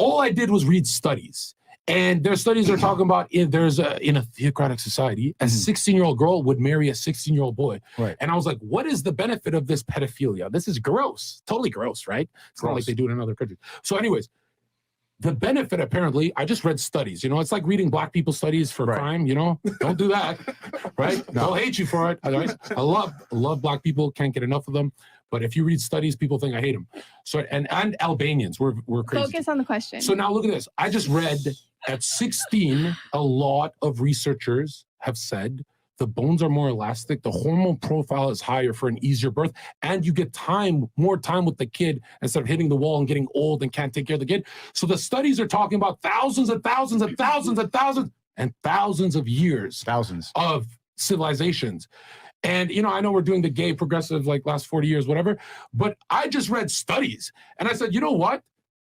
all I did was read studies. And their studies are talking about in a theocratic society, a 16-year-old girl would marry a 16-year-old boy. Right. And I was like, what is the benefit of this pedophilia? This is gross. Totally gross, right? It's not like they do it in other countries. So anyways, the benefit, apparently, I just read studies. It's like reading black people studies for crime, Don't do that, right? They'll hate you for it. Right? I love black people, can't get enough of them. But if you read studies, people think I hate them. So and Albanians, we're crazy. Focus on the question. So now look at this. I just read at 16, a lot of researchers have said the bones are more elastic, the hormone profile is higher for an easier birth, and you get more time with the kid instead of hitting the wall and getting old and can't take care of the kid. So the studies are talking about thousands and thousands and thousands and thousands and thousands of years. Of civilizations. And, I know we're doing the gay progressive, like last 40 years, whatever, but I just read studies and I said, you know what?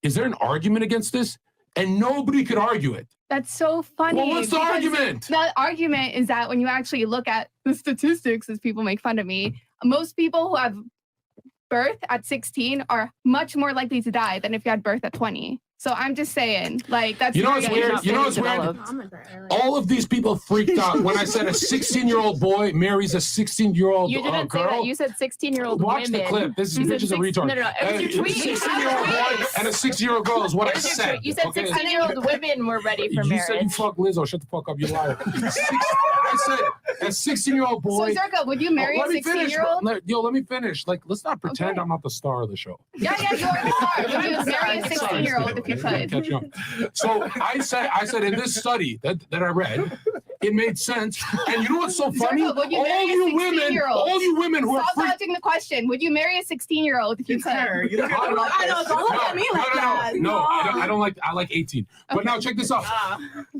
Is there an argument against this? And nobody could argue it. That's so funny. Well, what's the argument? The argument is that when you actually look at the statistics, as people make fun of me, most people who have birth at 16 are much more likely to die than if you had birth at 20. So I'm just saying, like, that's... You know what's weird? All of these people freaked out when I said a 16-year-old boy marries a 16-year-old girl. You didn't say that. You said 16-year-old women. Watch the clip. This bitch is a retard. No. It was your tweet. A 16-year-old boy and a 16-year-old girl is what I said. You said 16-year-old women were ready for marriage. You said you fuck Lizzo. Shut the fuck up, you liar. I said a 16-year-old boy... So, Zherka, would you marry a 16-year-old? Yo, let me finish. Like, let's not pretend I'm not the star of the show. Yeah, you are the star. Would you marry a 16-year-old if you could? Catch up. So I said in this study that I read, it made sense. And you know what's so funny? Zherka, would you marry a 16-year-old? All you women who are Stop dodging the question. Would you marry a 16-year-old if you could? Don't look at me like that. No, I don't like. I like 18. But now check this out.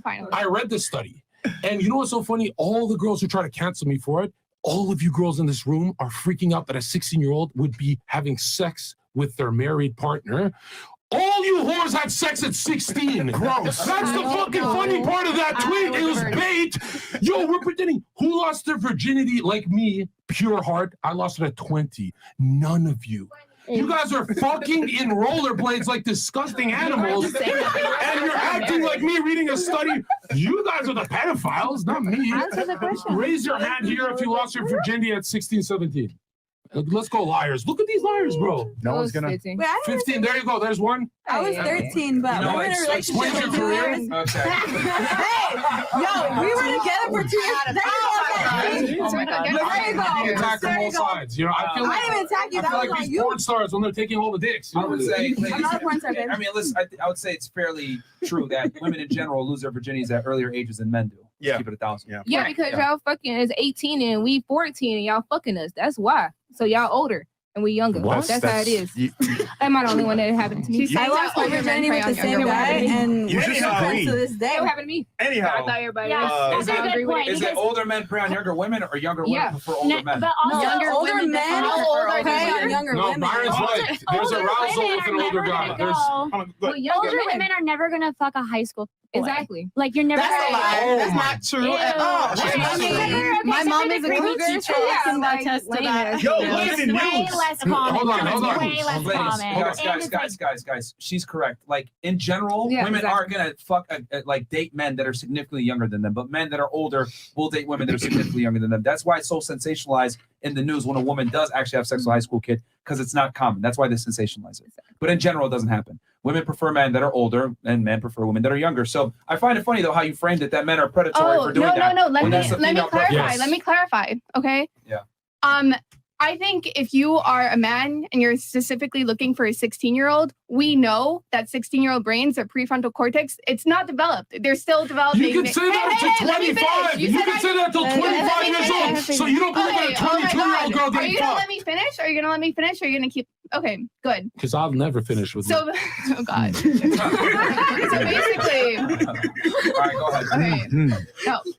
Finally. I read this study, and you know what's so funny? All the girls who try to cancel me for it, all of you girls in this room are freaking out that a 16-year-old would be having sex with their married partner. All you whores had sex at 16. Gross. That's the fucking funny part of that tweet. It was bait. Yo, we're pretending. Who lost their virginity like me? Pure heart. I lost it at 20. None of you. You guys are fucking in rollerblades like disgusting animals. And you're acting like me reading a study. You guys are the pedophiles, not me. Answer the question. Raise your hand here if you lost your virginity at 16, 17. Let's go, liars. Look at these liars, bro. No one's gonna. 15. 15. There you go. There's one. I was 13, but we're in a relationship Explain your career. Okay. Hey, yo, we were together for 2 years. Oh my God. There you go. You attack from both sides. I feel I didn't even attack you. I That feel was like on these you. porn stars when they're taking all the dicks. I would say, I'm not a porn star, babe. I mean, listen, I would say it's fairly true that women in general lose their virginities at earlier ages than men do. Yeah. Keep it 1,000. Yeah, because y'all fucking is 18 and we 14 and y'all fucking us. That's why. So y'all older and we younger. That's how it is. I'm not the only one that it happened to me. I lost my virginity with the same guy, and You we're just still friends agreed. to this day. It happened to me. I Anyhow, thought everybody Yeah, else. that's a good point. Is it because- older men prey on younger women or younger women Yeah. prefer older men? But also, No, older women men definitely prefer prey older on younger No, women. Byron's right. There's older arousal women with an are older never guy. gonna There's go- Well, younger Older women. women are never gonna fuck a high school boy. Exactly. Like you're never. That's a lie. Oh That's my- not true at Ew. all. Okay, My mom is a cougar, so I can attest to that. Yo, It's listen, way news. less common. Hold on. It's way less Ladies, common. guys, she's correct. Like in general, Yeah, women exactly. are gonna fuck like date men that are significantly younger than them, but men that are older will date women that are significantly younger than them. That's why it's so sensationalized in the news when a woman does actually have sex with a high school kid, because it's not common. That's why they sensationalize it. But in general, it doesn't happen. Women prefer men that are older, and men prefer women that are younger. So I find it funny though how you framed it that men are predatory for doing that. No. Let when that's the me female clarify. preference. Let me clarify. Okay. Yeah. I think if you are a man and you're specifically looking for a 16-year-old, we know that 16-year-old brains, their prefrontal cortex, it's not developed. They're still developing. You can say that to 25. You can say that until 25 years old. So you don't believe that a 22-year-old girl Are getting you gonna fucked. let me finish? Are you gonna let me finish? Or are you gonna keep? Okay, good. Because I'll never finish with you. So, oh God. So basically, All right, go ahead. okay. No.